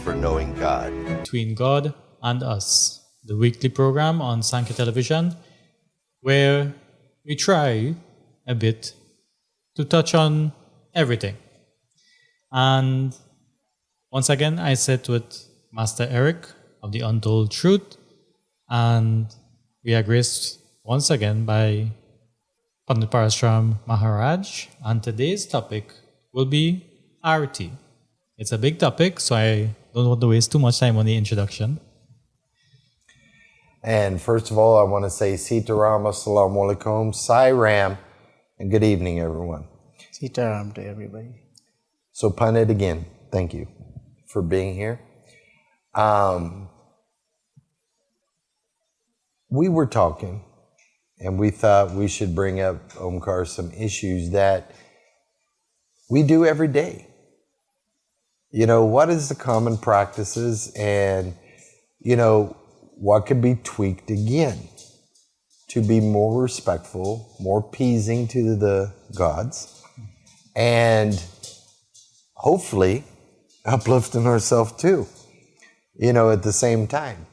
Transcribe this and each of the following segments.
for knowing God. Between God and Us, the weekly program on Sankhya television, where we try a bit to touch on everything. And once again, I sit with Master Eric of the Untold Truth, and we are graced once again by Pandit Parashram Maharaj, and today's topic will be arti. It's a big topic, so I don't want to waste too much time on the introduction. And first of all, I want to say Sitaram, Assalamu Alaikum, Sai Ram, and good evening, everyone. Sitaram to everybody. So, Pandit, again, thank you for being here. We were talking, and we thought we should bring up, Omkar, some issues that we do every day. You know, what is the common practices, and, you know, what could be tweaked again to be more respectful, more pleasing to the gods, and hopefully uplifting ourselves too, you know, at the same time.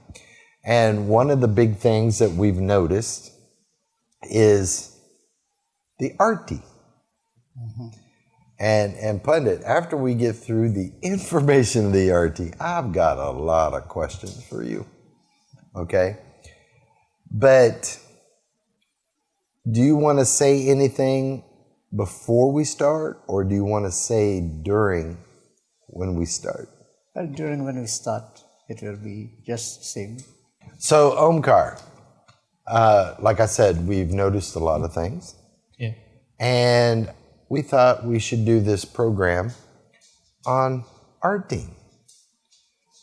And one of the big things that we've noticed is the arti. Mm-hmm. And Pandit, after we get through the information of the arti, I've got a lot of questions for you. Okay? But do you want to say anything before we start, or do you want to say during when we start? Well, during when we start, it will be just same. So, Omkar, like I said, we've noticed a lot of things. Yeah. And we thought we should do this program on arti.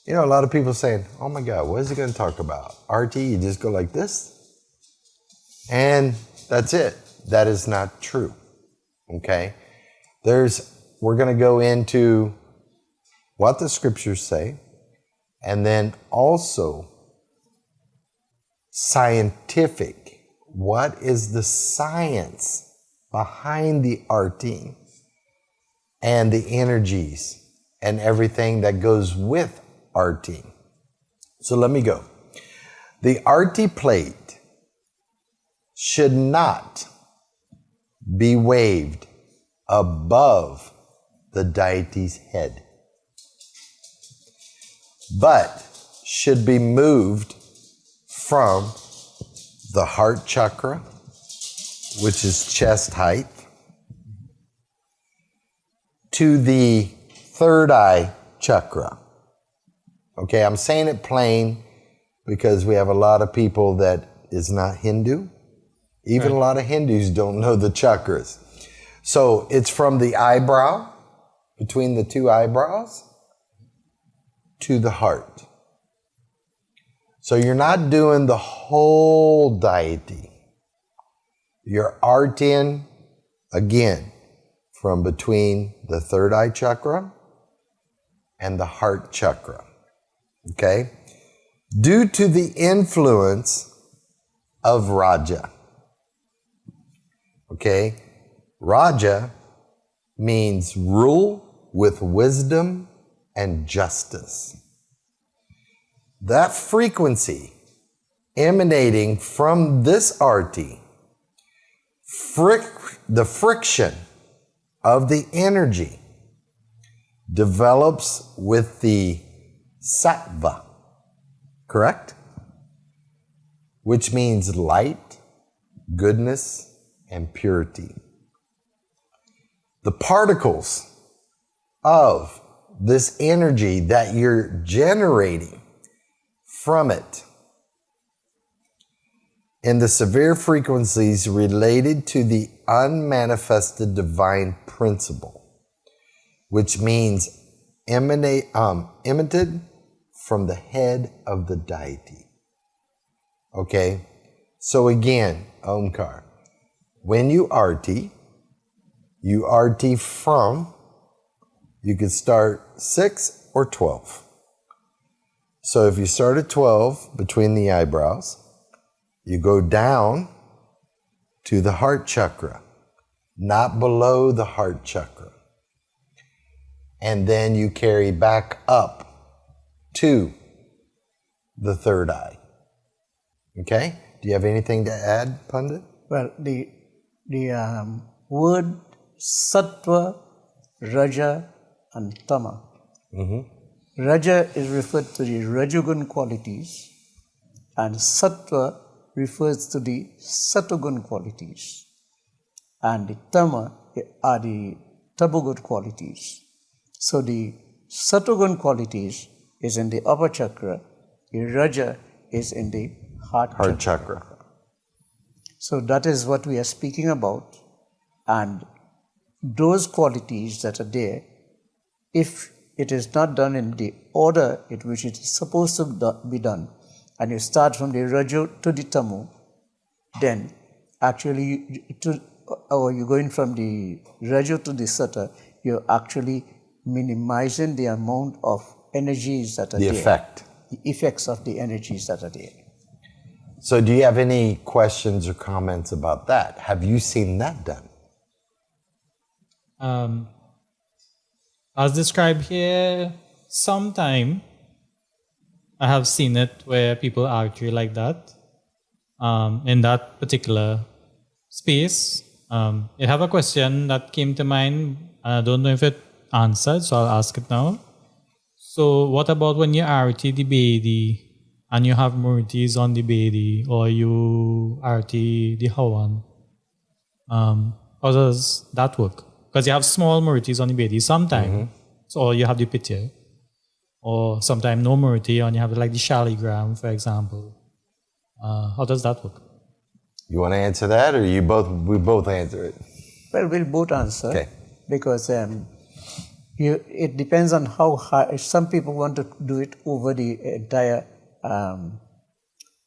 You know, a lot of people saying, oh my God, what is he going to talk about? Arti, you just go like this? And that's it. That is not true. Okay? We're going to go into what the scriptures say, and then also scientific. What is the science behind the arti and the energies and everything that goes with arti? So let me go. The arti plate should not be waved above the deity's head, but should be moved from the heart chakra, which is chest height, to the third eye chakra. Okay, I'm saying it plain because we have a lot of people that is not Hindu. Even a lot of Hindus don't know the chakras. So it's from the eyebrow, between the two eyebrows, to the heart. So you're not doing the whole deity. You're arting, again, from between the third eye chakra and the heart chakra. Okay? Due to the influence of Raja. Okay? Raja means rule with wisdom and justice. That frequency emanating from this arti, the friction of the energy develops with the sattva, correct? Which means light, goodness, and purity. The particles of this energy that you're generating from it in the severe frequencies related to the unmanifested divine principle, which means emanated from the head of the deity. Okay? So again, Omkar, when you arti from, you could start 6 or 12. So if you start at 12 between the eyebrows, you go down to the heart chakra, not below the heart chakra. And then you carry back up to the third eye. Okay? Do you have anything to add, Pandit? Well, the word sattva, raja, and tama. Raja is referred to the rajagun qualities, and sattva refers to the satogun qualities, and the tama are the tamogun qualities. So the satogun qualities is in the upper chakra, the raja is in the heart Chakra. So that is what we are speaking about, and those qualities that are there, if it is not done in the order in which it is supposed to be done, and you start from the raja to the tamu, then actually, or you're going from the raja to the sattva, you're actually minimizing the amount of energies that are there. The effects of the energies that are there. So do you have any questions or comments about that? Have you seen that done? As described here, sometime I have seen it where people argue like that. In that particular space, I have a question that came to mind. I don't know if it answered, so I'll ask it now. So what about when you arti the baby and you have murtis on the baby, or you arti the hawan? How does that work? Because you have small murtis on the baby sometimes, so you have the pitya, or sometimes no murti and you have like the shaligram, for example. How does that work? You want to answer that, or we both answer it? Well, we'll both answer. Okay. Because it depends on how high. Some people want to do it over the entire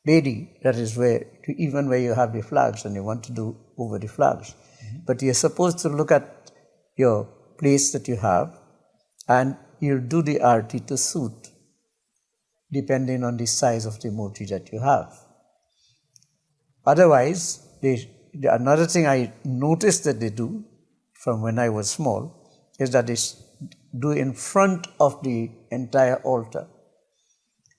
lady. That is even where you have the flags, and you want to do over the flags. But you're supposed to look at your place that you have, and you do the arti to suit, depending on the size of the murti that you have. Otherwise, another thing I noticed that they do from when I was small is that they do in front of the entire altar.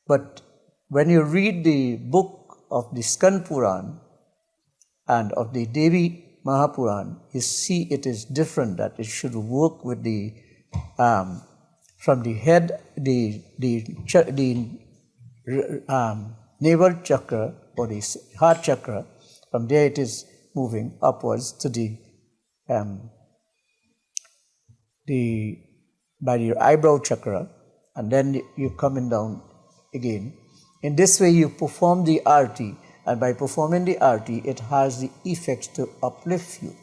But when you read the book of the Skand Puran and of the Devi Mahapuran, you see it is different, that it should work with the from the head, the navel chakra or the heart chakra. From there it is moving upwards to by your eyebrow chakra, and then you're coming down again. In this way you perform the arti, and by performing the arti, it has the effects to uplift you.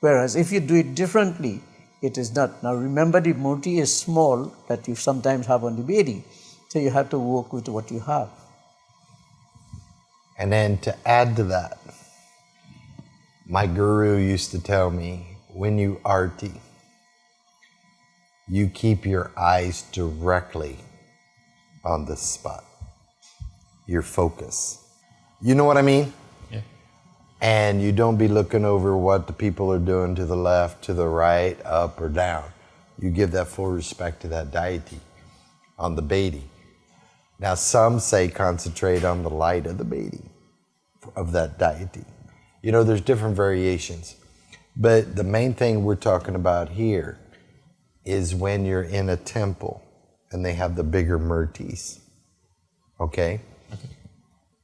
Whereas if you do it differently, it is not. Now remember, the murti is small that you sometimes have on the bedi, so you have to work with what you have. And then to add to that, my guru used to tell me, when you arti, you keep your eyes directly on the spot, your focus. You know what I mean? Yeah. And you don't be looking over what the people are doing to the left, to the right, up or down. You give that full respect to that deity on the bedi. Now some say concentrate on the light of the bedi, of that deity. You know, there's different variations. But the main thing we're talking about here is when you're in a temple and they have the bigger murtis. Okay?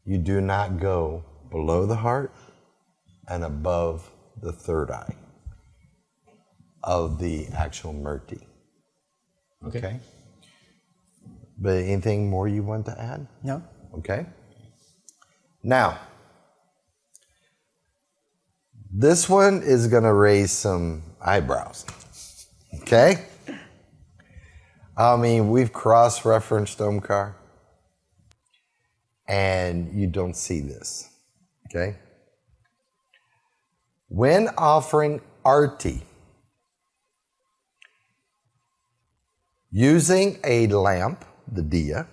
You do not go below the heart and above the third eye of the actual murti. Okay? But anything more you want to add? No. Okay. Now, this one is going to raise some eyebrows. Okay? I mean, we've cross-referenced Omkar, and you don't see this. Okay? When offering arti, using a lamp, the diya,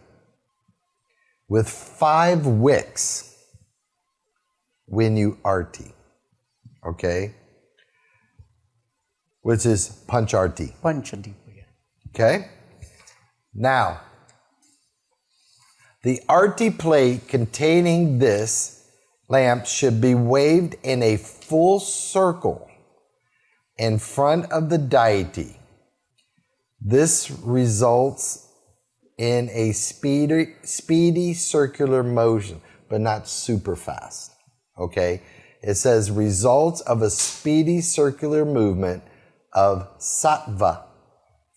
with 5 wicks when you arti, okay? Which is pancharti. Panchadi. Okay? Now, The arti plate containing this lamp should be waved in a full circle in front of the deity. This results in a speedy circular motion, but not super fast. Okay? It says results of a speedy circular movement of sattva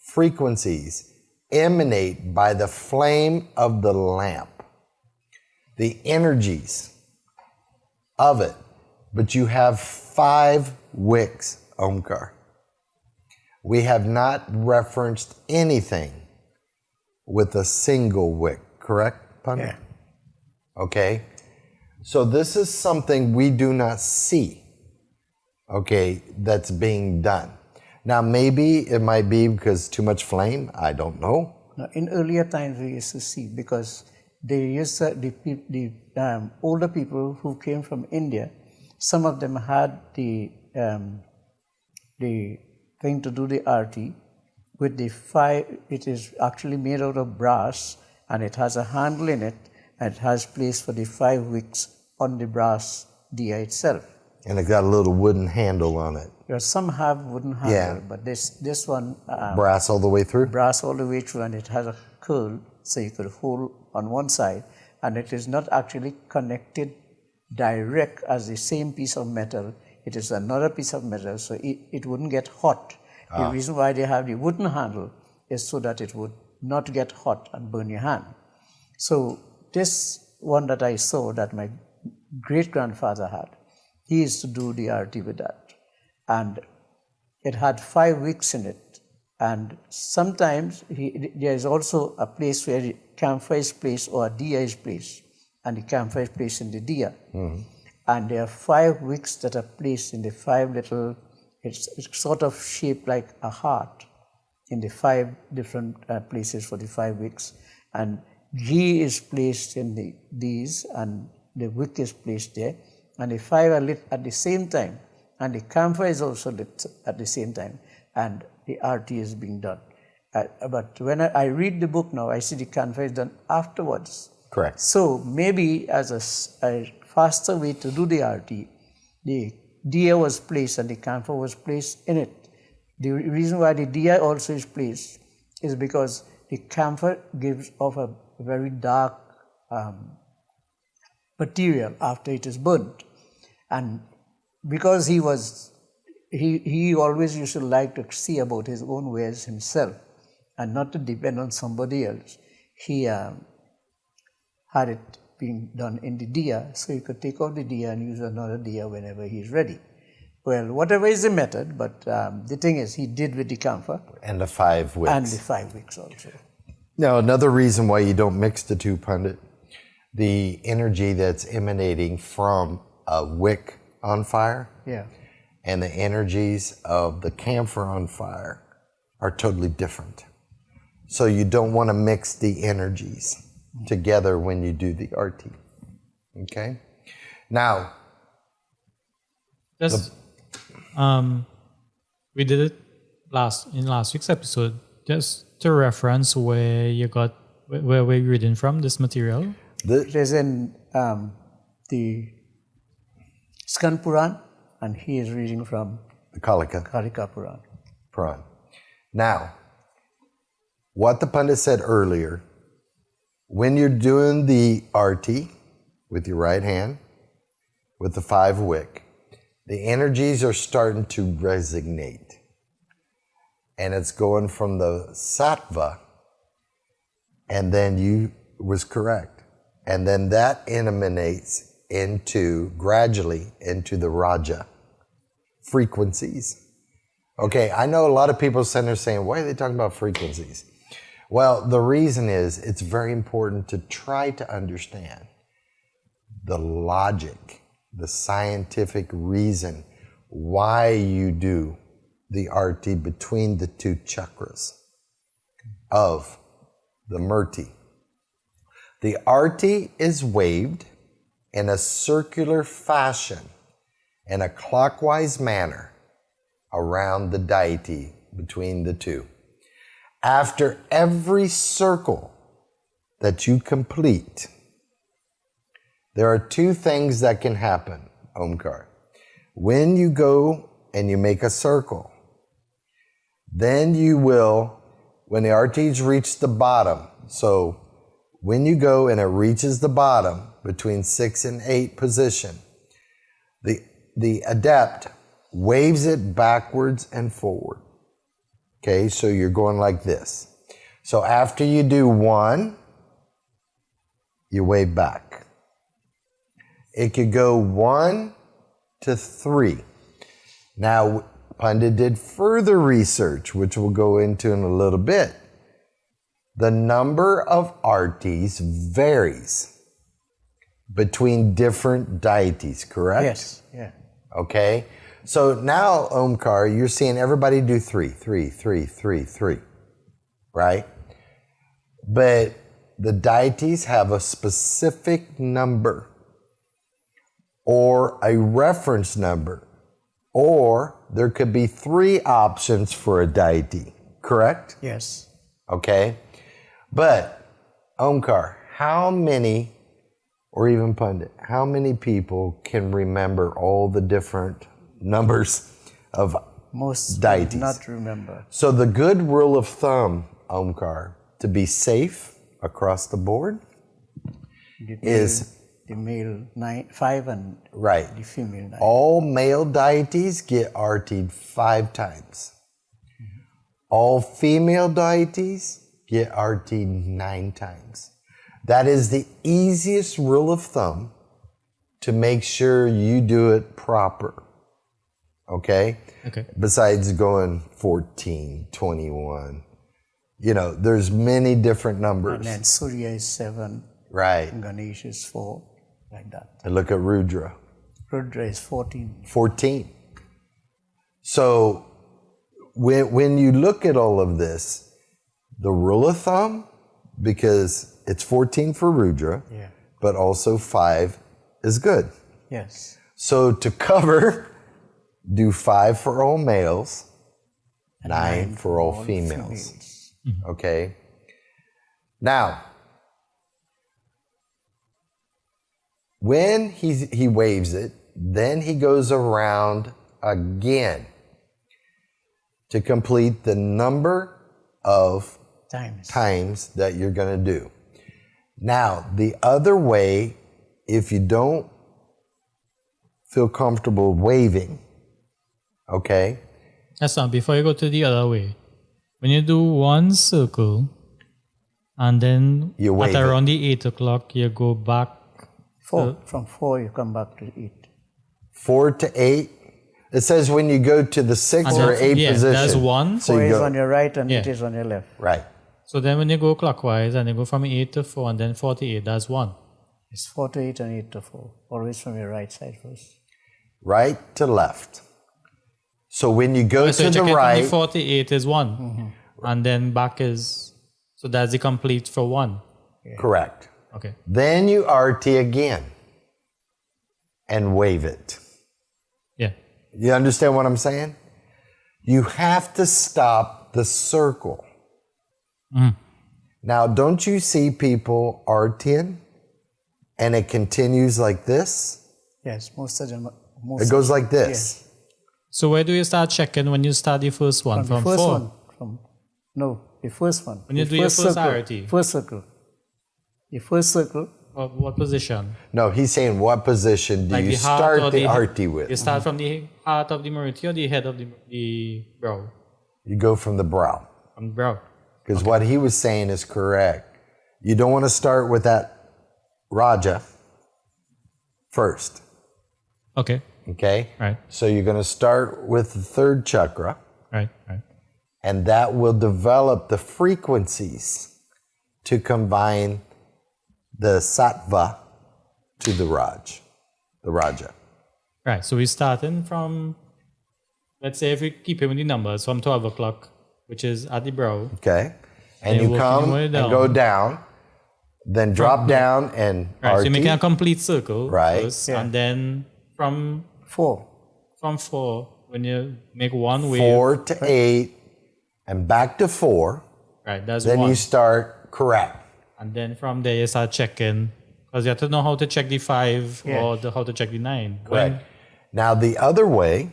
frequencies emanate by the flame of the lamp. The energies of it. But you have 5 wicks, Omkar. We have not referenced anything with a single wick, correct, Pandit? Yeah. Okay. So this is something we do not see, okay, that's being done. Now, maybe it might be because too much flame. I don't know. Now, in earlier times, we used to see, because they used to, the older people who came from India, some of them had the thing to do the arti with the 5. It is actually made out of brass, and it has a handle in it, and it has place for the 5 wicks on the brass diya itself. And it got a little wooden handle on it. Some have wooden handle, Yeah. but this one Brass all the way through? brass all the way through, and it has a curl, so you could hold on one side, and it is not actually connected direct as the same piece of metal. It is another piece of metal, so it wouldn't get hot. The reason why they have the wooden handle is so that it would not get hot and burn your hand. So this one that I saw that my great-grandfather had, he used to do the arti with that. And it had 5 wicks in it. And sometimes there is also a place where the camphor is placed or a diya is placed, and the camphor is placed in the diya. Mm-hmm. And there are 5 wicks that are placed in the 5 little, it's sort of shaped like a heart in the 5 different places for the 5 wicks. And ghee is placed in these, and the wick is placed there, and the 5 are lit at the same time, and the camphor is also lit at the same time, and the arti is being done. But when I read the book now, I see the camphor is done afterwards. Correct. So maybe as a faster way to do the arti, the diya was placed and the camphor was placed in it. The reason why the diya also is placed is because the camphor gives off a very dark material after it is burnt. And because he always used to like to see about his own wares himself and not to depend on somebody else, he had it being done in the diya, so he could take out the diya and use another diya whenever he is ready. Well, whatever is the method, but the thing is, he did with the camphor. And the 5 wicks. And the 5 wicks also. Now, another reason why you don't mix the two, Pandit, the energy that's emanating from a wick on fire, yeah, and the energies of the camphor on fire are totally different. So you don't want to mix the energies together when you do the arti. Okay? Now, Just, we did it in last week's episode. Just to reference where we're reading from this material. it is in the Skand Puran, and he is reading from the Kalika Karika Puran. Puran. Now, what the Pandit said earlier, when you're doing the arti with your right hand, with the 5 wick, the energies are starting to resonate. And it's going from the sattva, and then you was correct. And then that emanates gradually into the raja frequencies. Okay, I know a lot of people sitting there saying, why are they talking about frequencies? Well, the reason is it's very important to try to understand the logic, the scientific reason why you do the arti between the 2 chakras of the murti. The arti is waved in a circular fashion in a clockwise manner around the deity between the 2. After every circle that you complete, there are two things that can happen, Omkar. When you go and you make a circle, then you will, when the artis reach the bottom, so when you go and it reaches the bottom between 6 and 8 position, the adept waves it backwards and forward. Okay, so you're going like this. So after you do 1, you wave back. It could go 1 to 3. Now, Pandit did further research, which we'll go into in a little bit. The number of artis varies between different deities, correct? Yes, yeah. Okay, so now, Omkar, you're seeing everybody do 3, 3, 3, 3, 3, right? But the deities have a specific number or a reference number, or there could be 3 options for a deity, correct? Yes. Okay, but Omkar, how many, or even Pandit, how many people can remember all the different numbers of Most deities? do not remember. So the good rule of thumb, Omkar, to be safe across the board is the male 5 and right. the female 9. All male deities get artied 5 times. All female deities get artied 9 times. That is the easiest rule of thumb to make sure you do it proper. Okay? Okay. Besides going 14, 21. You know, there's many different numbers. And then Surya is 7, Right. and Ganesh is 4, like that. And look at Rudra. Rudra is 14. 14. So when you look at all of this, the rule of thumb, because it's 14 for Rudra, Yeah. but also 5 is good. Yes. So to cover, do 5 for all males, 9 for all females. Okay? Now, when he waves it, then he goes around again to complete the number of times that you're going to do. Now, the other way, if you don't feel comfortable waving, okay? That's not before you go to the other way. When you do one circle, and then You wave at it. around the 8 o'clock, you go back. 4. From 4, you come back to 8. 4 to 8. It says when you go to the 6 or 8 yeah, position. there's 1. So 4 you is go, on your right and Yeah. 8 is on your left. right. So then when you go clockwise and you go from 8 to 4 and then 4 to 8, that's 1. It's 4 to 8 and 8 to 4. Always from your right side first. Right to left. So when you go So to the check it from right, the 48 is 1. And then back is, so that's the complete for 1. correct. Okay. Then you arti again and wave it. Yeah. You understand what I'm saying? You have to stop the circle. Now, don't you see people artiing and it continues like this? Yes, most of them. It goes like this. So where do you start checking when you start the first one? From From the first 4? one. The first one. When you The do your first circle. arati. First circle. The first circle. What position? No, he's saying what position do Like you the heart start or the the- arti with? You start from the heart of the Maruti or the head of the brow? You go from the brow. From the brow. Because what he was saying is correct. You don't want to start with that Raja first. Okay. Okay? Right. So you're going to start with the 3rd chakra, Right. and that will develop the frequencies to combine the sattva to the Raja. Right. So we're starting from, let's say if we keep it with the numbers, from 12 o'clock, which is at the brow. Okay? And you're you working come your way and down. go down, then drop down and Right. So arti. you're making a complete circle Right. first, Yeah. and then from 4. 4, when you make one wave, 4 to 8, and back to 4. right, that's Then 1. you start correct. And then from there you start checking, because you have to know how to check the 5 Yeah. or how to check the 9. Right. Now, the other way,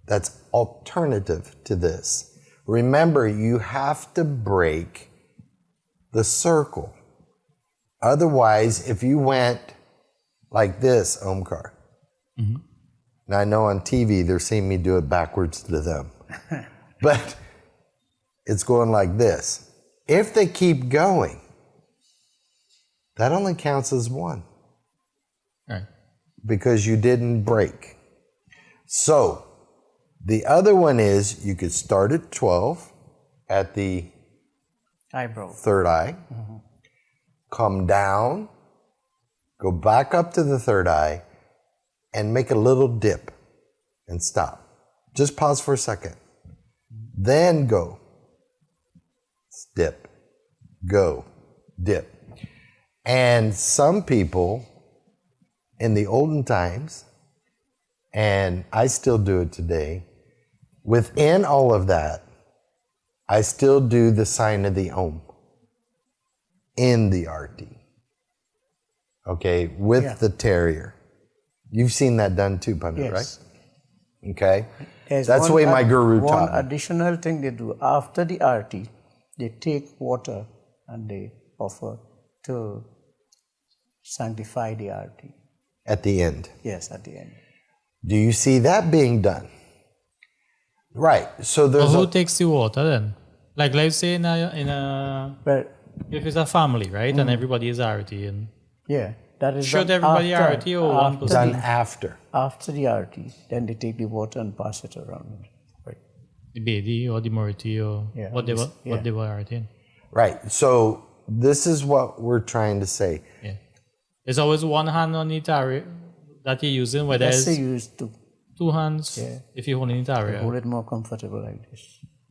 that's alternative to this. Remember, you have to break the circle. Otherwise, if you went like this, Omkar, now I know on TV they're seeing me do it backwards to them, but it's going like this. If they keep going, that only counts as 1 Right. because you didn't break. So the other one is you could start at 12 at the Eyebrow. third eye, come down, go back up to the third eye, and make a little dip and stop. Just pause for a second. Then go. Dip. Go. Dip. And some people in the olden times, and I still do it today, within all of that, I still do the sign of the Om in the arti. Okay, with the terrier. You've seen that done too, Pandit, Yes. right? Okay. There's That's the way my guru taught One me. additional thing they do after the arti, they take water and they offer to sanctify the arti. At the end. Yes, at the end. Do you see that being done? Right. So But there's who a, takes the water then? Like, let's say in a Well, if it's a family, right, and everybody is arti, and yeah, that is should done everybody after, arti or one after person? done after. After the arti, then they take the water and pass it around. Right. The Bedi or the Murti or Yeah, what they were arti in. Right. So this is what we're trying to say. Yeah. There's always one hand on the tari that you're using, where That's there's used to 2 hands if you're holding the tari. hold it more comfortable like this.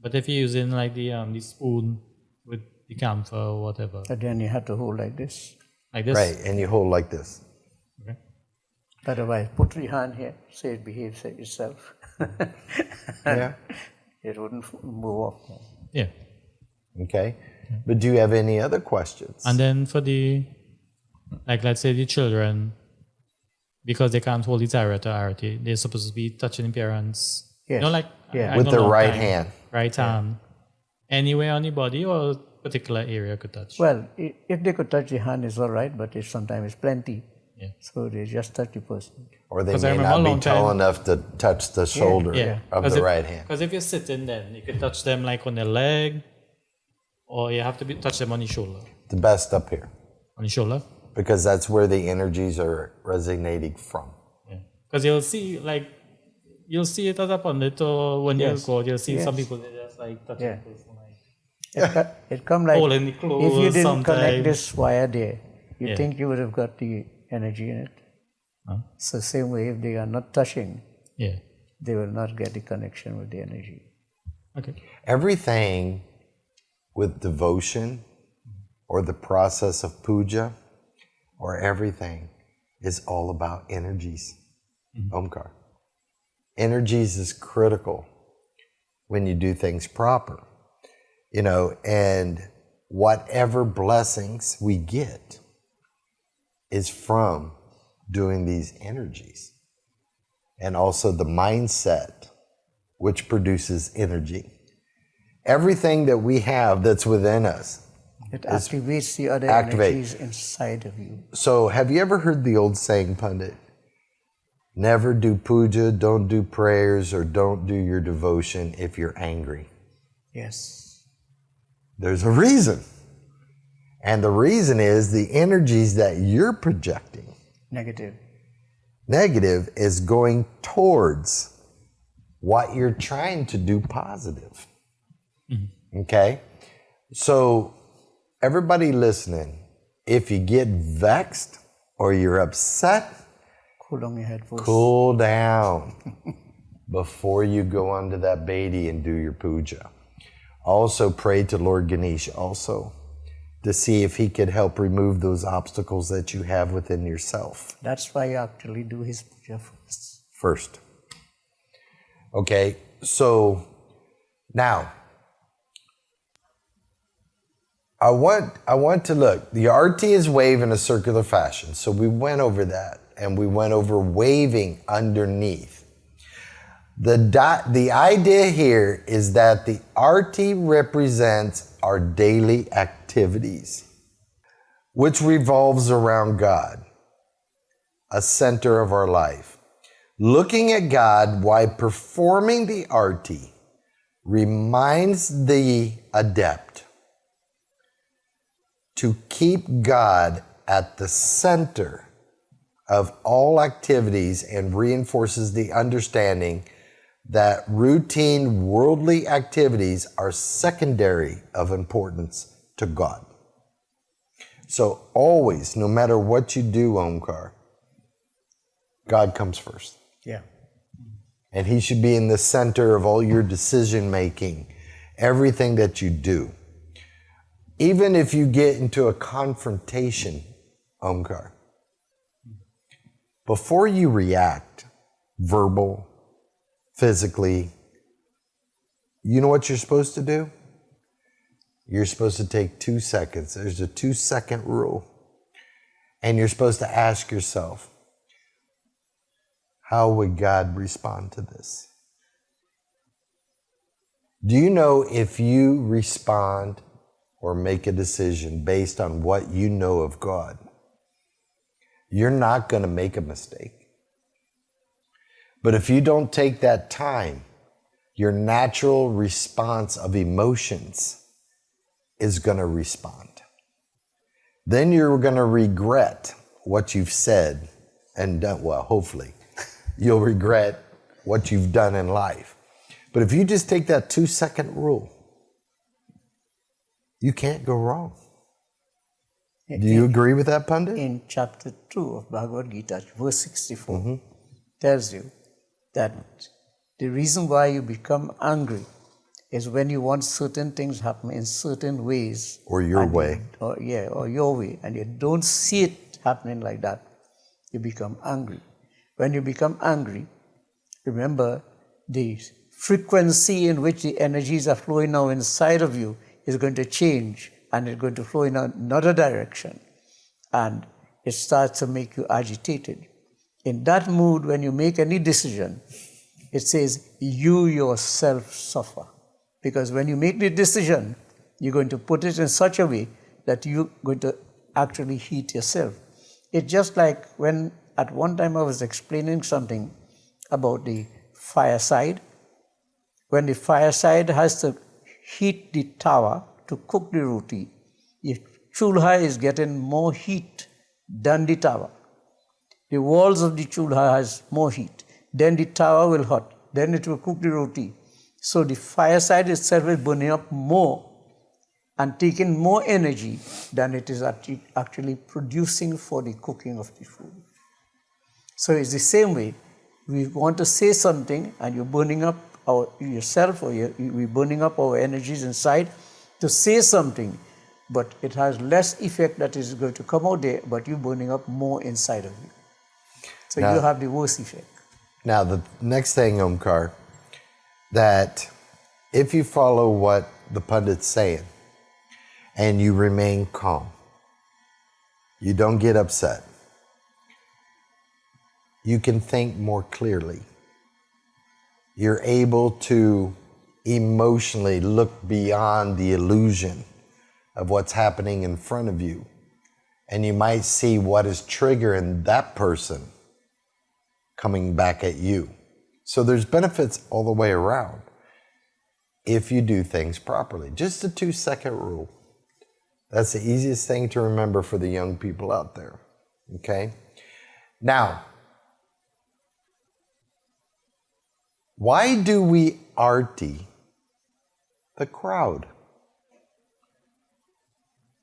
But if you're using like the spoon with the camphor or whatever, But then you have to hold like this. like this. Right. And you hold like this. Okay. Otherwise, put your hand here, say it behaves itself. Yeah. It wouldn't move off. Yeah. Okay. But do you have any other questions? And then for the, like, let's say the children, because they can't hold the tari to arti, they're supposed to be touching the parents. Yes. You know, like Yeah. I With don't the know, right time. hand. Right hand. Anywhere on the body or particular area could touch. Well, if they could touch the hand, it's all right, but it's sometimes it's plenty. Yeah. So they just touch the person. Or they 'Cause I may remember a not long be tall time- enough to touch the shoulder Yeah. of the right hand. Because if you're sitting, then you can touch them like on their leg, or you have to touch them on the shoulder. The best up here. On the shoulder. Because that's where the energies are resonating from. Yeah. Because you'll see, like, you'll see it as a pundit, or when you Yes. go, you'll see some Yes. people they just like touching Yeah. the person, like, It come like, Hole in the if clothes you didn't sometime. connect this wire there, you Yeah. think you would have got the energy in it. Huh? So same way, if they are not touching, yeah. they will not get the connection with the energy. Okay. Everything with devotion or the process of puja or everything is all about energies. Omkar. Energies is critical when you do things proper. You know, and whatever blessings we get is from doing these energies. And also the mindset, which produces energy. Everything that we have that's within us. It activates the other activate. energies inside of you. So have you ever heard the old saying, Pundit? Never do puja, don't do prayers, or don't do your devotion if you're angry. Yes. There's a reason. And the reason is the energies that you're projecting, Negative. negative, is going towards what you're trying to do positive. Okay? So, everybody listening, if you get vexed or you're upset, Cool down your head first. cool down before you go onto that Bedi and do your puja. Also pray to Lord Ganesh also to see if he could help remove those obstacles that you have within yourself That's why you actually do his puja first. first. Okay, so now I want to look. The arti is wave in a circular fashion. So we went over that, and we went over waving underneath. The idea here is that the arti represents our daily activities, which revolves around God, a center of our life. Looking at God while performing the arti reminds the adept to keep God at the center of all activities and reinforces the understanding that routine worldly activities are secondary of importance to God. So always, no matter what you do, Omkar, God comes first. Yeah. And he should be in the center of all your decision making, everything that you do. Even if you get into a confrontation, Omkar, before you react, verbal, physically, you know what you're supposed to do? You're supposed to take 2 seconds. There's a 2-second rule. And you're supposed to ask yourself, how would God respond to this? Do you know if you respond or make a decision based on what you know of God, you're not going to make a mistake? But if you don't take that time, your natural response of emotions is going to respond. Then you're going to regret what you've said and done. Well, hopefully, you'll regret what you've done in life. But if you just take that 2-second rule, you can't go wrong. Do you agree with that, Pandit? In chapter 2 of Bhagavad Gita, verse 64, tells you that the reason why you become angry is when you want certain things happen in certain ways. Or your way. Or your way, and you don't see it happening like that, you become angry. When you become angry, remember the frequency in which the energies are flowing now inside of you is going to change, and it's going to flow in another direction, and it starts to make you agitated. In that mood, when you make any decision, it says you yourself suffer. Because when you make the decision, you're going to put it in such a way that you're going to actually heat yourself. It's just like when at one time I was explaining something about the fireside. When the fireside has to heat the tawa to cook the roti, if chulha is getting more heat than the tawa, the walls of the chulha has more heat, then the tawa will hot, then it will cook the roti. So the fireside itself is burning up more and taking more energy than it is actually producing for the cooking of the food. So it's the same way. We want to say something and you're burning up yourself, or we're burning up our energies inside to say something, but it has less effect that is going to come out there, but you're burning up more inside of you. So now, you have the worst effect. Now, the next thing, Omkar, that if you follow what the pundit's saying and you remain calm, you don't get upset, you can think more clearly. You're able to emotionally look beyond the illusion of what's happening in front of you, and you might see what is triggering that person coming back at you. So there's benefits all the way around if you do things properly. Just a 2-second rule. That's the easiest thing to remember for the young people out there. Okay? Now, why do we arti the crowd?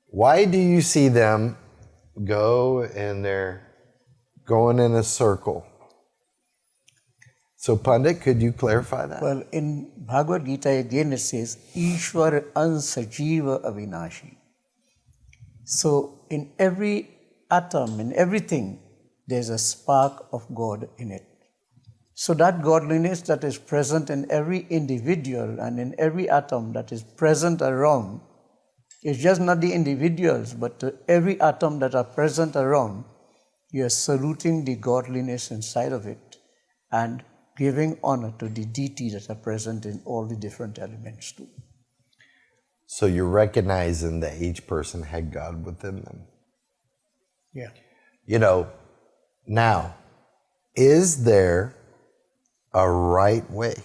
Why do you see them go and they're going in a circle? So, Pandit, could you clarify that? Well, in Bhagavad Gita again it says, Ishwar ansajiva avinashi. So, in every atom, in everything, there's a spark of God in it. So that godliness that is present in every individual and in every atom that is present around It's just not the individuals, but to every atom that are present around, you are saluting the godliness inside of it and giving honor to the deity that are present in all the different elements too. So you're recognizing that each person had God within them. Yeah. You know, now, is there a right way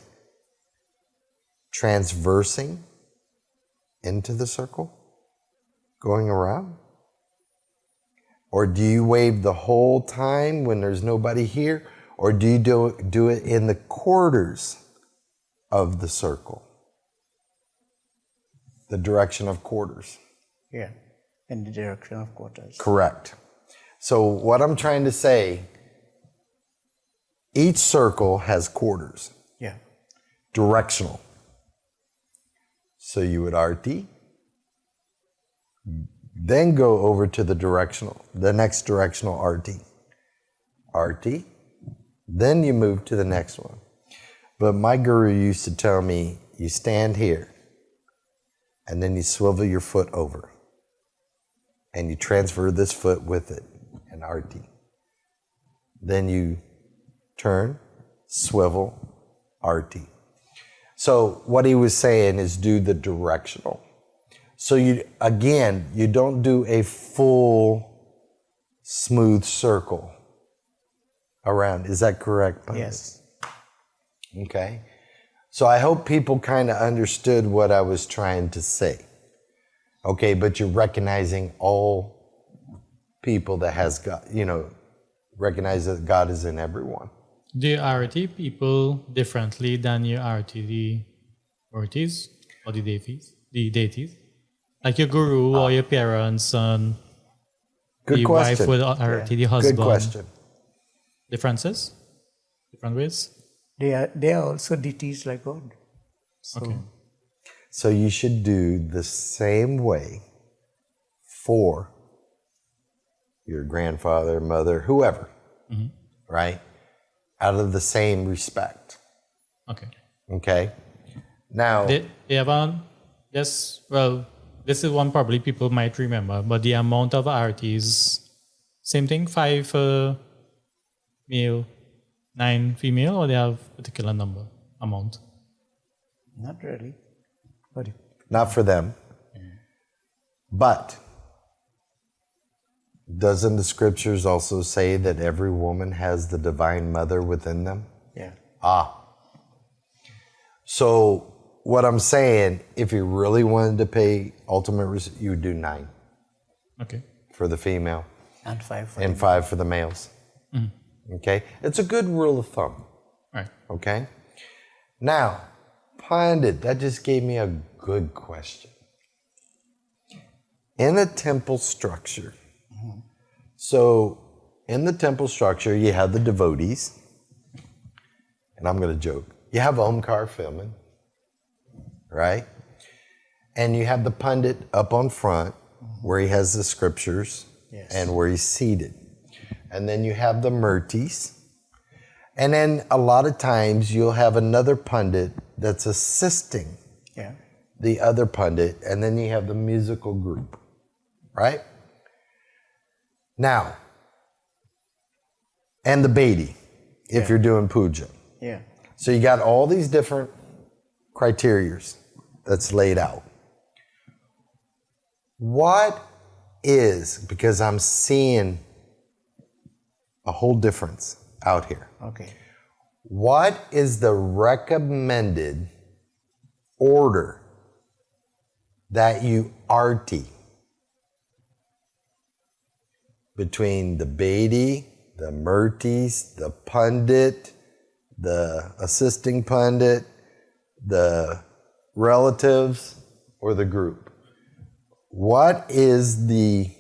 transversing into the circle, going around? Or do you wave the whole time when there's nobody here? Or do you do it in the quarters of the circle? The direction of quarters. Yeah, in the direction of quarters. Correct. So what I'm trying to say, each circle has quarters. Yeah. Directional. So you would arti, then go over to the next directional arti. Arti, then you move to the next one. But my guru used to tell me, you stand here, and then you swivel your foot over, and you transfer this foot with it, an arti. Then you turn, swivel, arti. So what he was saying is do the directional. So you don't do a full smooth circle around. Is that correct? Yes. Okay. So I hope people kind of understood what I was trying to say. Okay, but you're recognizing all people that has God, recognize that God is in everyone. Do you arti people differently than you arti the deities or the deities? The deities? Like your guru or your parents and Good the question. wife would arti the husband. Good question. Differences? Different ways? They are also deities like God. So, Okay. So you should do the same way for your grandfather, mother, whoever, right? Out of the same respect. Okay. Okay? Now, They have this is one probably people might remember, but the amount of artis, same thing, 5 male, 9 female, or they have particular amount? not really. But not for them. But doesn't the scriptures also say that every woman has the divine mother within them? yeah. So what I'm saying, if you really wanted to pay ultimate respect, you would do 9 Okay. for the female And 5 for and 5 for the males. Okay? It's a good rule of thumb. Right. Okay? Now, Pandit, that just gave me a good question. In a temple structure, so in the temple structure, you have the devotees, and I'm going to joke. You have Omkar filming, right? And you have the Pandit up on front where he has the scriptures and where he's seated. And then you have the murtis. And then a lot of times you'll have another Pandit that's assisting Yeah. the other Pandit, and then you have the musical group, right? Now, and the Bedi, if you're doing puja. Yeah. So you got all these different criterias that's laid out. What is, because I'm seeing a whole difference out here. Okay. What is the recommended order that you arti between the Bedi, the murtis, the Pandit, the assisting Pandit, the relatives, or the group? What is the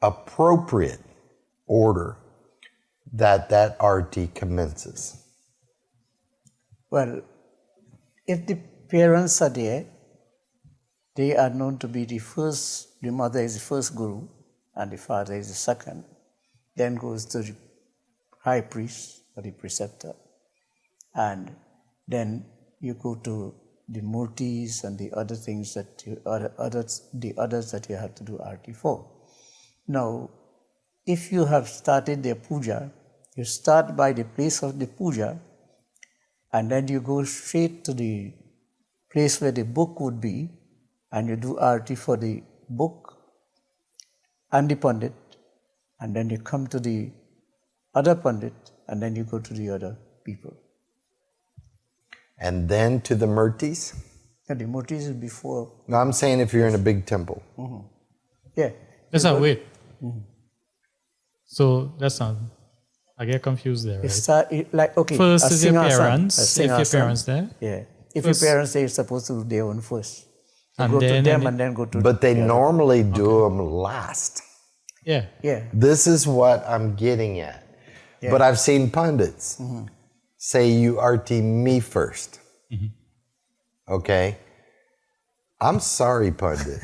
appropriate order that arti commences? Well, if the parents are there, they are known to be the first, the mother is the first guru and the father is the second. Then goes to the high priest or the preceptor. And then you go to the murtis and the other things that the others that you have to do arti for. Now, if you have started their puja, you start by the place of the puja, and then you go straight to the place where the book would be, and you do arti for the book and the pandit, and then you come to the other pandit, and then you go to the other people. And then to the murtis? And the murtis is before. No, I'm saying if you're in a big temple. Yeah. That's not wait. So that's not. I get confused there, You right? start like okay. First a is your singhasan, parents. a If your singhasan. parents there, Yeah. If First- your parents say you're supposed to do their own first. You And go to then- them and then go to. But they the other. normally do them last. yeah. Yeah. This is what I'm getting at. Yeah. But I've seen pundits say you arti me first. Okay? I'm sorry, pundit.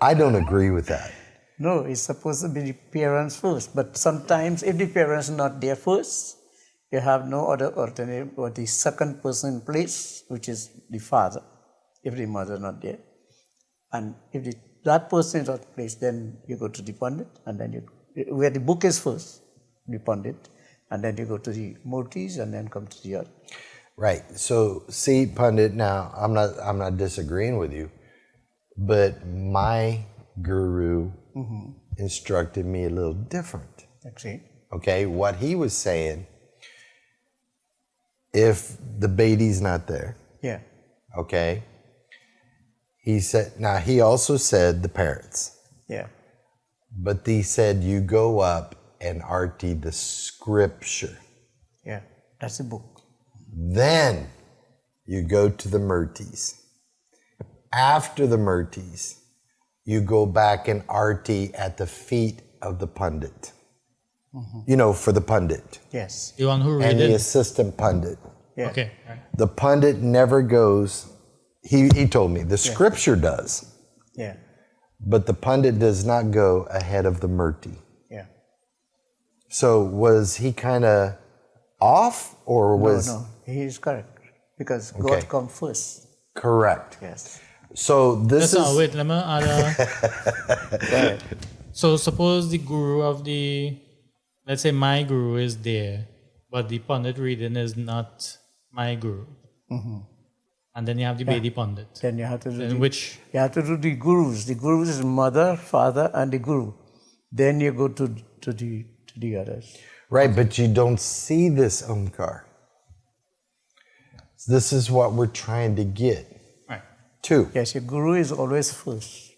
I don't agree with that. No, it's supposed to be the parents first. But sometimes, if the parents are not there first, you have no other alternative but the second person in place, which is the father, if the mother is not there. And if that person is not placed, then you go to the pandit, and then where the book is first, the pandit, and then you go to the murtis, and then come to the other. Right. So see, pundit, now I'm not disagreeing with you, but my guru instructed me a little different. Actually, Okay, what he was saying, if the Baidi's not there, yeah, okay, he said, now he also said the parents, yeah, but he said you go up and arti the scripture. yeah. That's the book. Then you go to the murtis. After the murtis, you go back and arti at the feet of the pundit. You know, for the pundit Yes. The one who and read the it. assistant pundit. Yeah. Okay. Right. The pundit never goes, he told me, the scripture does, Yeah. but the pundit does not go ahead of the murti. Yeah. So was he kind of off or was No, he is correct because Okay. God comes first. correct? Yes. So this That's not, is wait, let me add So suppose the guru of the, let's say my guru is there, but the Pandit reading is not my guru. And then you have the Bedi Pandit. Then you have to do Then which, you have to do the gurus. The gurus is mother, father, and the guru. Then you go to the others. right, but you don't see this Omkar. This is what we're trying to get right. to. Yes, your guru is always first.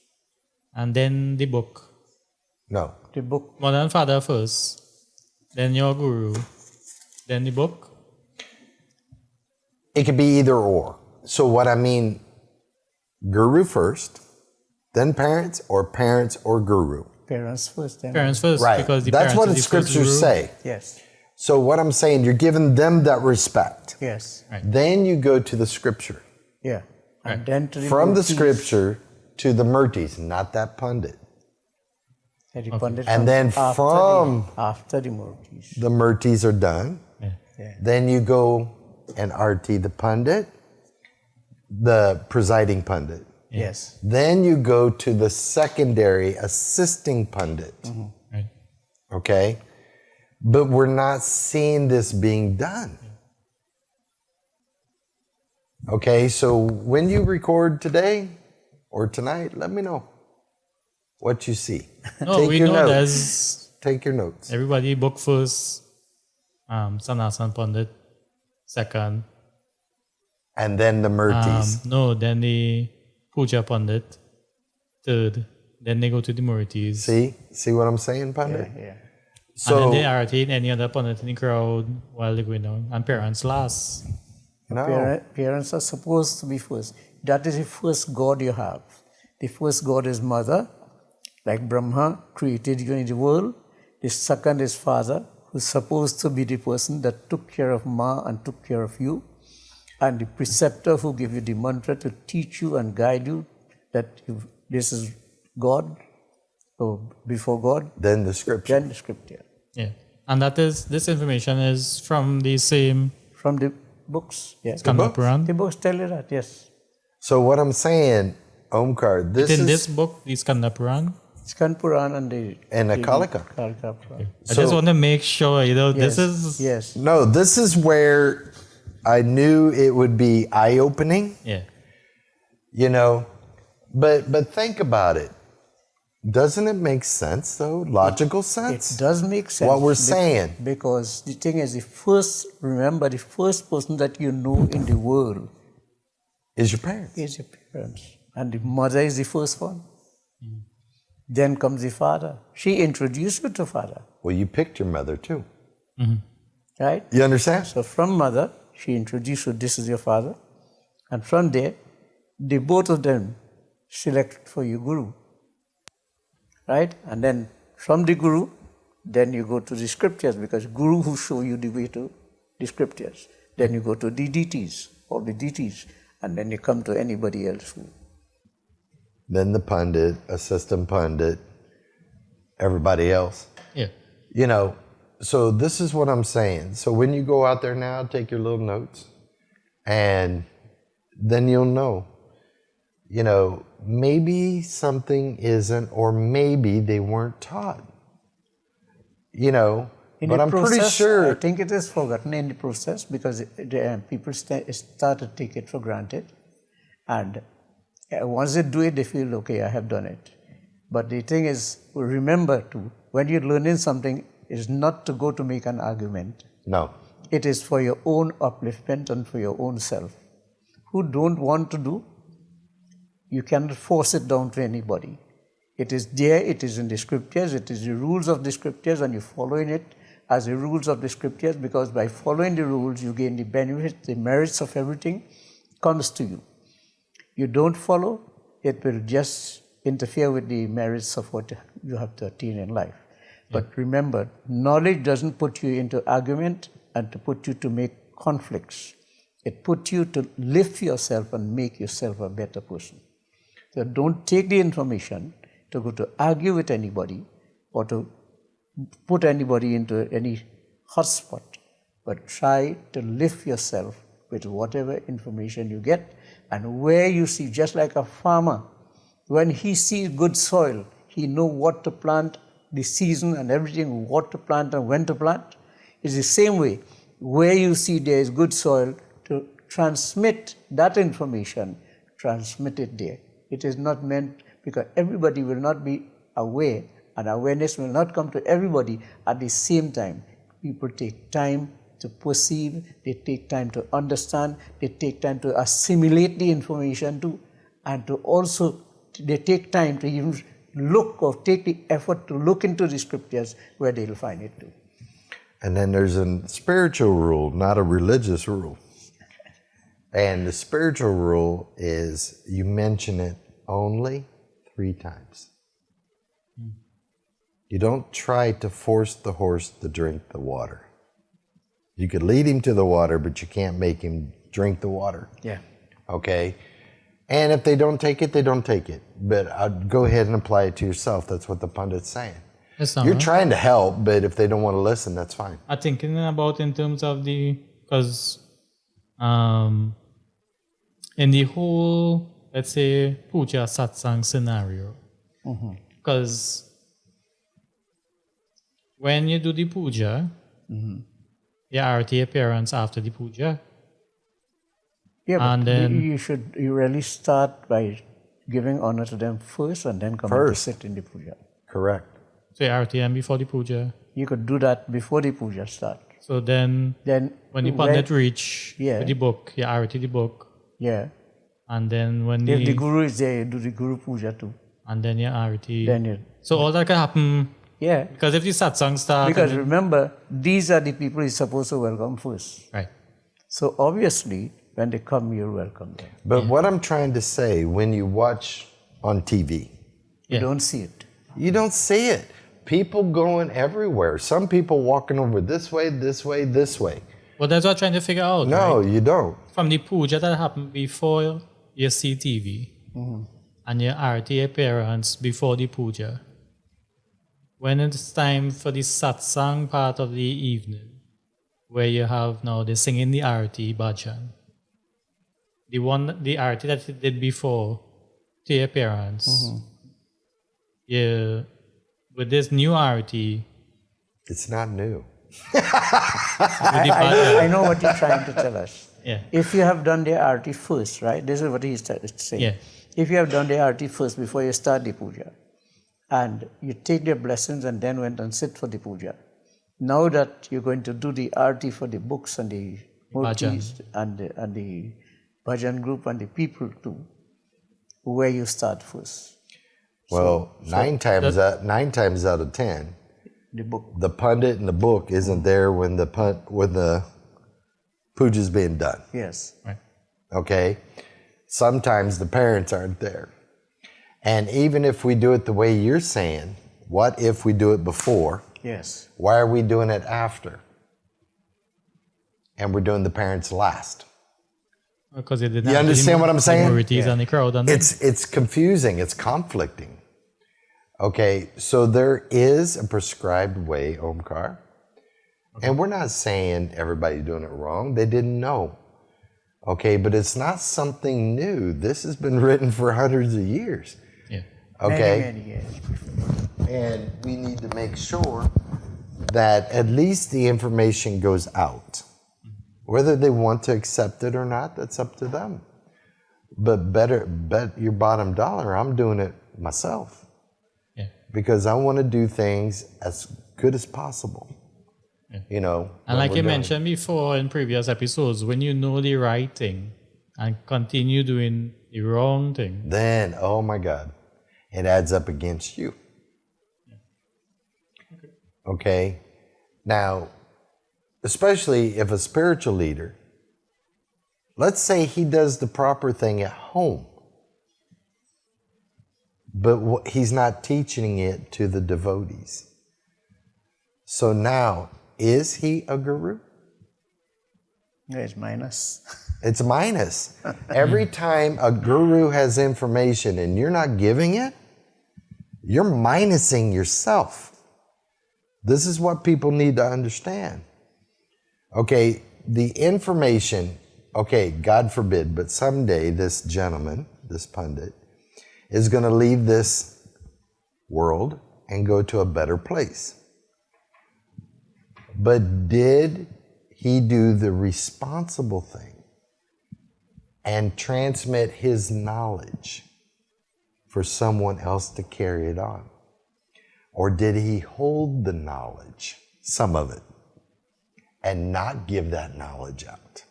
And then the book. No. The book. Mother and father first, then your guru, then the book. It could be either or. So what I mean, guru first, then parents or guru. Parents first. Then Parents first, Right. because the That's parents what is the the first scriptures guru. say. Yes. So what I'm saying, you're giving them that respect. Yes. Right. Then you go to the scripture. Yeah. And then to the From the murtis. scripture to the murtis, not that pundit. And the pandit And comes then after the murtis. The murtis are done. Yeah. Yeah. Then you go and arti the pundit, the presiding pundit. Yes. Then you go to the secondary assisting pundit. Right. Okay? But we're not seeing this being done. Okay, so when you record today or tonight, let me know what you see. No, Take we your know notes. there's Take your notes. everybody book first, Sanasan Pandit, second. And then the murtis. No, then the Puja Pandit, third. Then they go to the Murtis. See what I'm saying, pundit? Yeah. So And then they arati any other Pandit in the crowd while they're going on. And parents last. no. Parents are supposed to be first. That is the first God you have. The first God is mother, like Brahma created you in the world. The second is father, who's supposed to be the person that took care of Ma and took care of you. And the preceptor who gave you the mantra to teach you and guide you that this is God, or before God, Then the scripture. then the scripture. Yeah. And this information is from the same From the books, yes. Skanda Puran. The books tell you that, yes. So what I'm saying, Omkar, this In is this book, the Skanda Puran, Skand Puran and the Kalika. Kalika Puran. I just want to make sure, this is... Yes. No, this is where I knew it would be eye-opening, Yeah. But think about it. Doesn't it make sense, though? Logical sense? It does make sense. What we're saying. Because the thing is, remember, the first person that you know in the world Is your parents. is your parents. And the mother is the first one. Then comes the father. She introduced you to father, Well, you picked your mother, too. right? You understand? So from mother, she introduced you, this is your father. And from there, the both of them selected for you guru. Right? And then from the guru, then you go to the scriptures, because guru who show you the way to the scriptures. Then you go to the deities, or the deities, and then you come to anybody else who. Then the pundit, assistant pundit, everybody else. Yeah. So this is what I'm saying. So when you go out there now, take your little notes, and then you'll know. Maybe something isn't, or maybe they weren't taught. But I'm pretty sure. I think it is forgotten in the process, because people start to take it for granted. And once they do it, they feel, okay, I have done it. But the thing is, remember too, when you're learning something, is not to go to make an argument. No. It is for your own upliftment and for your own self. Who don't want to do, you cannot force it down to anybody. It is there, it is in the scriptures, it is the rules of the scriptures, and you're following it as the rules of the scriptures, because by following the rules, you gain the benefits, the merits of everything comes to you. You don't follow, it will just interfere with the merits of what you have to attain in life. But remember, knowledge doesn't put you into argument and to put you to make conflicts. It puts you to lift yourself and make yourself a better person. So don't take the information to go to argue with anybody or to put anybody into any hotspot, but try to lift yourself with whatever information you get, and where you see, just like a farmer, when he sees good soil, he knows what to plant, the season and everything, what to plant and when to plant. It's the same way, where you see there is good soil, to transmit that information, transmit it there. It is not meant, because everybody will not be aware, and awareness will not come to everybody at the same time. People take time to perceive, they take time to understand, they take time to assimilate the information too, and to also, they take time to even look or take the effort to look into the scriptures where they'll find it too. And then there's a spiritual rule, not a religious rule. And the spiritual rule is you mention it only 3 times. You don't try to force the horse to drink the water. You could lead him to the water, but you can't make him drink the water. Yeah. Okay? And if they don't take it, they don't take it. But I'd go ahead and apply it to yourself. That's what the pundit's saying. You're trying to help, but if they don't want to listen, that's fine. I'm thinking about in terms of because in the whole, let's say, puja satsang scenario, because when you do the puja, your arti appearance after the puja. Yeah, and but then you really start by giving honor to them first and then come to sit in the puja. Correct. So your arti and before the puja. You could do that before the puja start. So then when the pandit reach with the book, your arti the book. Yeah. And then when if the guru is there, you do the guru puja too. And then your arti. Then so all that can happen. Yeah. Because if the satsang starts. Because remember, these are the people you're supposed to welcome first. Right. So obviously, when they come, you're welcome them. But what I'm trying to say, when you watch on TV, you don't see it. You don't see it. People going everywhere. Some people walking over this way, this way, this way. Well, that's what I'm trying to figure out. No, right? you don't. From the puja that happened before you see TV and your arti appearance before the puja, when it's time for the satsang part of the evening, where you have now the singing the arti bhajan, the arti that he did before to your parents, yeah, with this new arti, It's not new. I know what you're trying to tell us. yeah, If you have done the arti first, right? This is what he's saying. yeah, If you have done the arti first before you start the puja, and you take their blessings and then went and sit for the puja, now that you're going to do the arti for the books and the murtis and the bhajan group and the people too, where you start first? Well, nine times out of 10, The book. the pundit and the book isn't there when the puja is being done. Yes. right, Okay? Sometimes the parents aren't there. And even if we do it the way you're saying, what if we do it before? Yes. Why are we doing it after? And we're doing the parents last. because it did You understand what I'm saying? Minorities and the crowd, and It's confusing, it's conflicting. Okay, so there is a prescribed way, Omkar. And we're not saying everybody's doing it wrong. They didn't know. Okay, but it's not something new. This has been written for hundreds of years. yeah, Okay? Many years. And we need to make sure that at least the information goes out. Whether they want to accept it or not, that's up to them. But better bet your bottom dollar, I'm doing it myself. yeah. Because I want to do things as good as possible. Yeah. You know. And like you mentioned before in previous episodes, when you know the right thing and continue doing the wrong thing, then, oh my God, it adds up against you. Okay? Now, especially if a spiritual leader, let's say he does the proper thing at home, but he's not teaching it to the devotees. So now, is he a guru? It's minus. It's minus. Every time a guru has information and you're not giving it, you're minusing yourself. This is what people need to understand. Okay, the information, okay, God forbid, but someday this gentleman, this pundit, is going to leave this world and go to a better place. But did he do the responsible thing and transmit his knowledge for someone else to carry it on? Or did he hold the knowledge, some of it, and not give that knowledge out?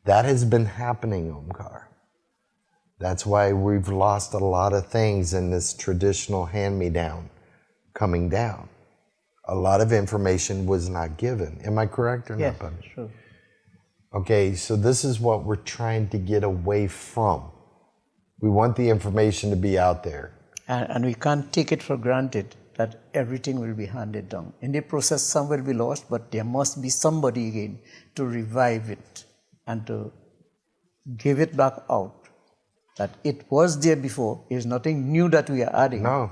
That has been happening, Omkar. That's why we've lost a lot of things in this traditional hand-me-down coming down. A lot of information was not given. Am I correct or Yes, not, Pundit? true. Okay, so this is what we're trying to get away from. We want the information to be out there. And we can't take it for granted that everything will be handed down. In the process, some will be lost, but there must be somebody again to revive it and to give it back out. That it was there before is nothing new that we are adding. No.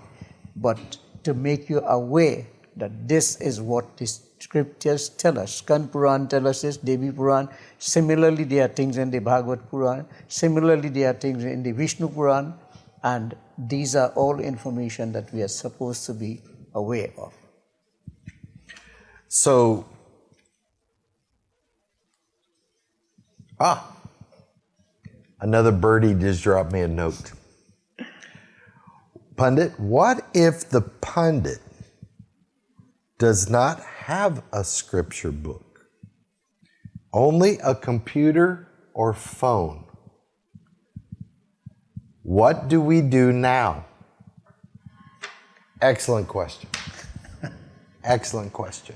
But to make you aware that this is what the scriptures tell us. Skand Puran tells us this, Devi Puran. Similarly, there are things in the Bhagavad Puran. Similarly, there are things in the Vishnu Puran. And these are all information that we are supposed to be aware of. So, another birdie just dropped me a note. Pundit, what if the pundit does not have a scripture book, only a computer or phone? What do we do now? Excellent question. Excellent question.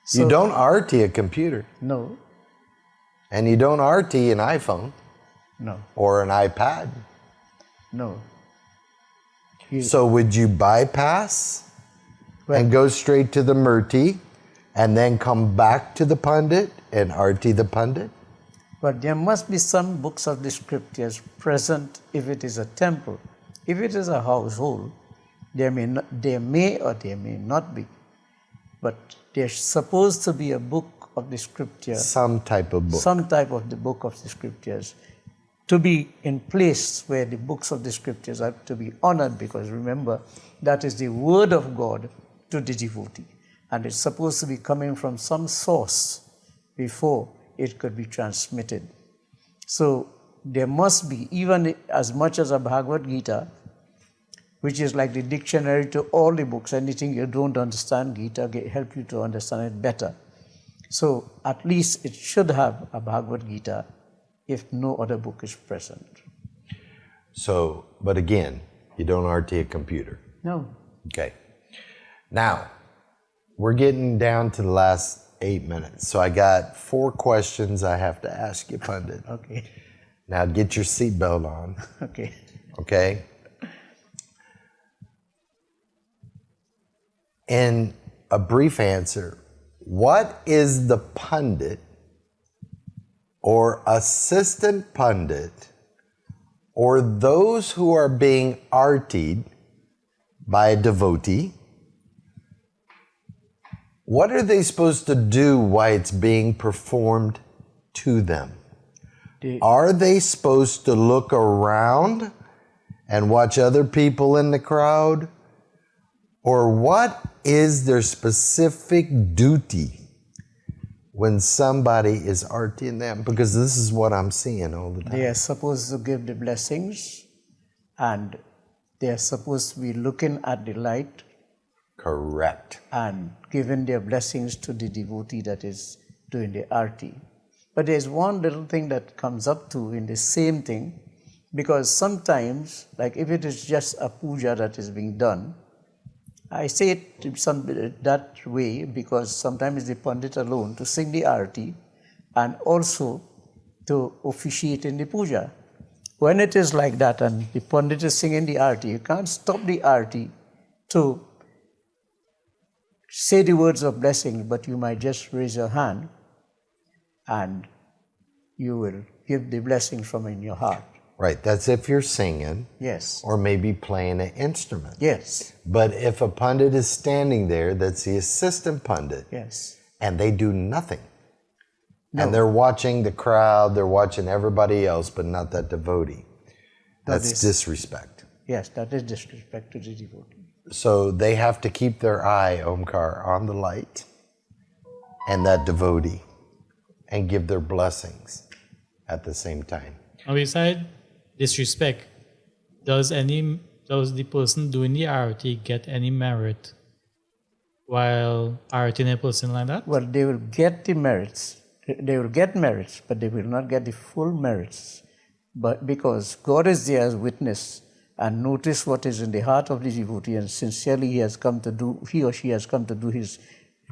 So, You don't arti a computer, No, and you don't arti an iPhone no, or an iPad. no. So would you bypass and go straight to the murti and then come back to the pundit and arti the pundit? But there must be some books of the scriptures present if it is a temple. If it is a household, there may or there may not be. But there's supposed to be a book of the scripture, Some type of book. some type of the book of the scriptures, to be in place where the books of the scriptures are to be honored, because remember, that is the word of God to the devotee. And it's supposed to be coming from some source before it could be transmitted. So there must be, even as much as a Bhagavad Gita, which is like the dictionary to all the books, anything you don't understand, Gita help you to understand it better. So at least it should have a Bhagavad Gita if no other book is present. So, but again, you don't RT a computer. No. Okay. Now, we're getting down to the last 8 minutes. So I got 4 questions I have to ask you, Pundit. Okay. Now get your seatbelt on. Okay. Okay? In a brief answer, what is the pundit or assistant pundit or those who are being artied by a devotee? What are they supposed to do while it's being performed to them? Are they supposed to look around and watch other people in the crowd? Or what is their specific duty when somebody is arting them? Because this is what I'm seeing all the time. They are supposed to give the blessings, and they are supposed to be looking at the light Correct. and giving their blessings to the devotee that is doing the arti. But there's one little thing that comes up to in the same thing, because sometimes, like if it is just a puja that is being done, I say it that way because sometimes it's the pandit alone to sing the arti and also to officiate in the puja. When it is like that and the pandit is singing the arti, you can't stop the arti to say the words of blessing, but you might just raise your hand and you will give the blessing from in your heart. Right, that's if you're singing. Yes. Or maybe playing an instrument. Yes. But if a pundit is standing there, that's the assistant pundit. Yes. And they do nothing. No. And they're watching the crowd, they're watching everybody else, but not that devotee. That's disrespect. Yes, that is disrespect to the devotee. So they have to keep their eye, Omkar, on the light and that devotee and give their blessings at the same time. Now, beside disrespect, does the person doing the arati get any merit while arting a person like that? Well, they will get the merits. They will get merits, but they will not get the full merits. But because God is there as witness and notice what is in the heart of the devotee, and sincerely he or she has come to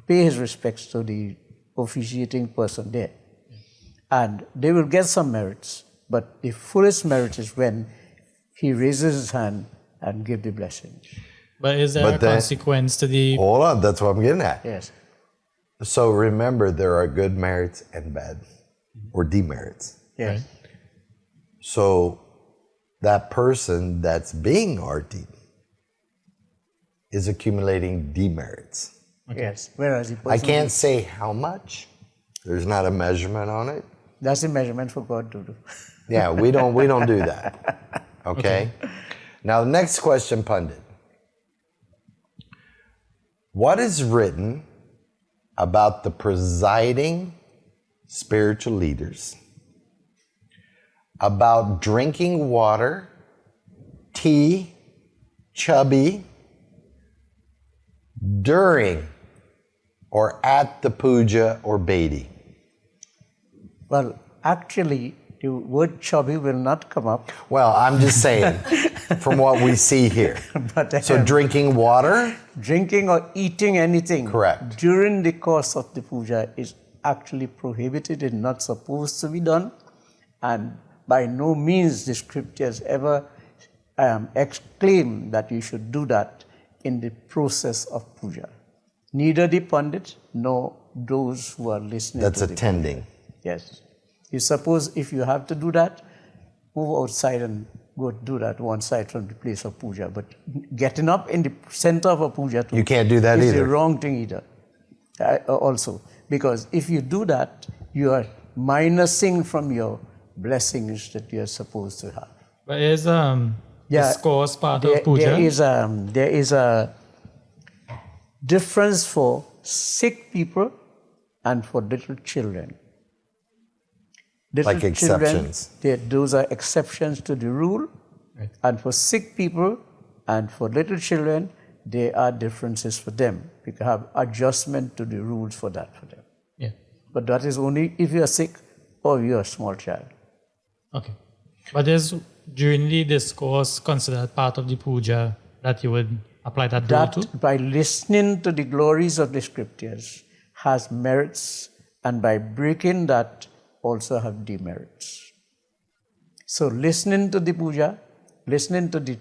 pay his respects to the officiating person there. And they will get some merits, but the fullest merit is when he raises his hand and gives the blessing. But is there a consequence to the... Hold on, that's what I'm getting at. Yes. So remember, there are good merits and bad, or demerits. Yes. Right. So that person that's being artied is accumulating demerits. Okay. Yes. Whereas the person I can't say how much. There's not a measurement on it. That's the measurement for God to do. Yeah, we don't do that. Okay? Now the next question, Pundit. What is written about the presiding spiritual leaders about drinking water, tea, chubby, during or at the puja or bedi? Well, actually, the word chubby will not come up. Well, I'm just saying, from what we see here. But So drinking water? drinking or eating anything Correct. during the course of the puja is actually prohibited and not supposed to be done. And by no means the scriptures ever exclaim that you should do that in the process of puja. Neither the pandit nor those who are listening That's to the attending. Yes. You suppose if you have to do that, move outside and go do that one side from the place of puja. But getting up in the center of a puja You can't do that is either. the wrong thing either. also. Because if you do that, you are minusing from your blessings that you are supposed to have. But is discourse part of puja? There is a difference for sick people and for little children. Little Like exceptions. Children, those are exceptions to the rule. Right. And for sick people and for little children, there are differences for them. You can have adjustment to the rules for that for them. Yeah. But that is only if you are sick or you are a small child. Okay. But is during the discourse considered part of the puja that you would apply that rule to? That by listening to the glories of the scriptures has merits, and by breaking that also have demerits. So listening to the puja, listening to the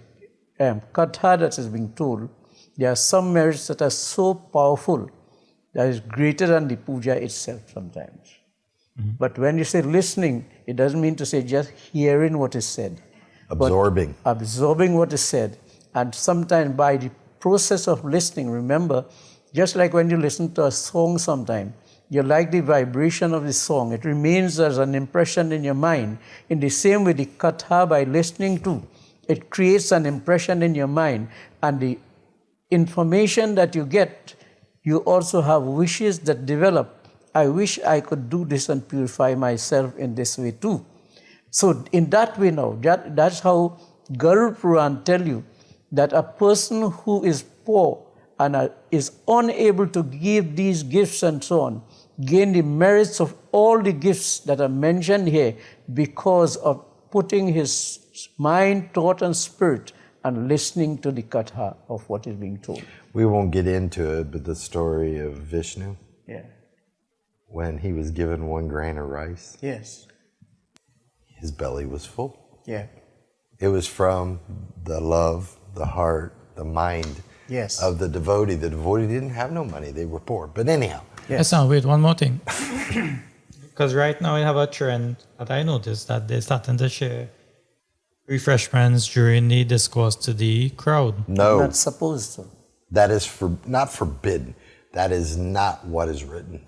katha that is being told, there are some merits that are so powerful that is greater than the puja itself sometimes. Mm-hmm. But when you say listening, it doesn't mean to say just hearing what is said. Absorbing. But absorbing what is said. And sometimes by the process of listening, remember, just like when you listen to a song sometime, you like the vibration of the song. It remains as an impression in your mind. In the same way, the katha, by listening to, it creates an impression in your mind. And the information that you get, you also have wishes that develop. I wish I could do this and purify myself in this way too. So in that way now, that's how Garuda Puran tell you that a person who is poor and is unable to give these gifts and so on, gain the merits of all the gifts that are mentioned here because of putting his mind, thought and spirit and listening to the katha of what is being told. We won't get into it, but the story of Vishnu, when he was given 1 grain of rice, his belly was full. It was from the love, the heart, the mind of the devotee. The devotee didn't have no money, they were poor. But anyhow. Yes, now wait, one more thing. Because right now we have a trend that I noticed that they're starting to share refreshments during the discourse to the crowd. No. Not supposed to. That is not forbidden. That is not what is written.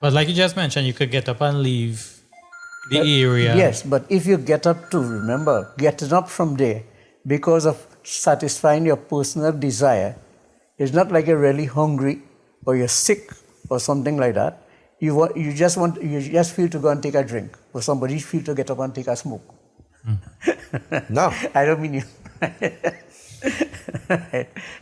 But like you just mentioned, you could get up and leave the area. Yes, but if you get up to, remember, getting up from there because of satisfying your personal desire, it's not like you're really hungry or you're sick or something like that. You just feel to go and take a drink, or somebody feel to get up and take a smoke. No. I don't mean you.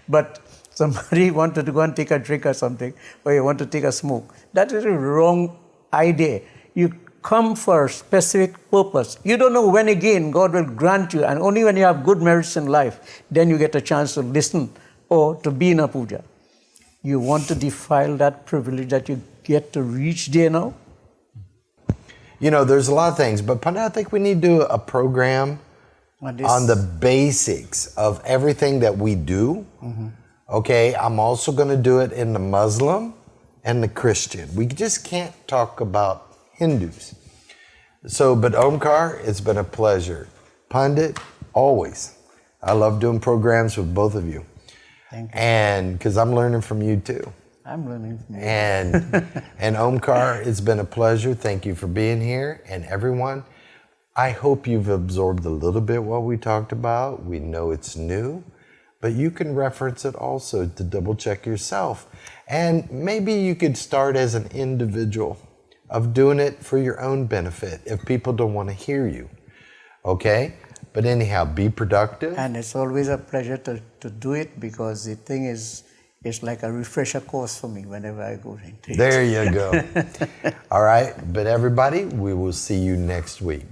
But somebody wanted to go and take a drink or something, or you want to take a smoke. That is a wrong idea. You come for a specific purpose. You don't know when again God will grant you, and only when you have good merits in life, then you get a chance to listen or to be in a puja. You want to defile that privilege that you get to reach there now? You know, there's a lot of things, but Pandit, I think we need to do a program on the basics of everything that we do. Mm-hmm. Okay, I'm also going to do it in the Muslim and the Christian. We just can't talk about Hindus. So, but Omkar, it's been a pleasure. Pandit, always. I love doing programs with both of you. Thank you. And because I'm learning from you too. I'm learning from you. And Omkar, it's been a pleasure. Thank you for being here. And everyone, I hope you've absorbed a little bit what we talked about. We know it's new, but you can reference it also to double check yourself. And maybe you could start as an individual of doing it for your own benefit if people don't want to hear you. Okay? But anyhow, be productive. And it's always a pleasure to do it, because the thing is, it's like a refresher course for me whenever I go into it. There you go. All right. But everybody, we will see you next week.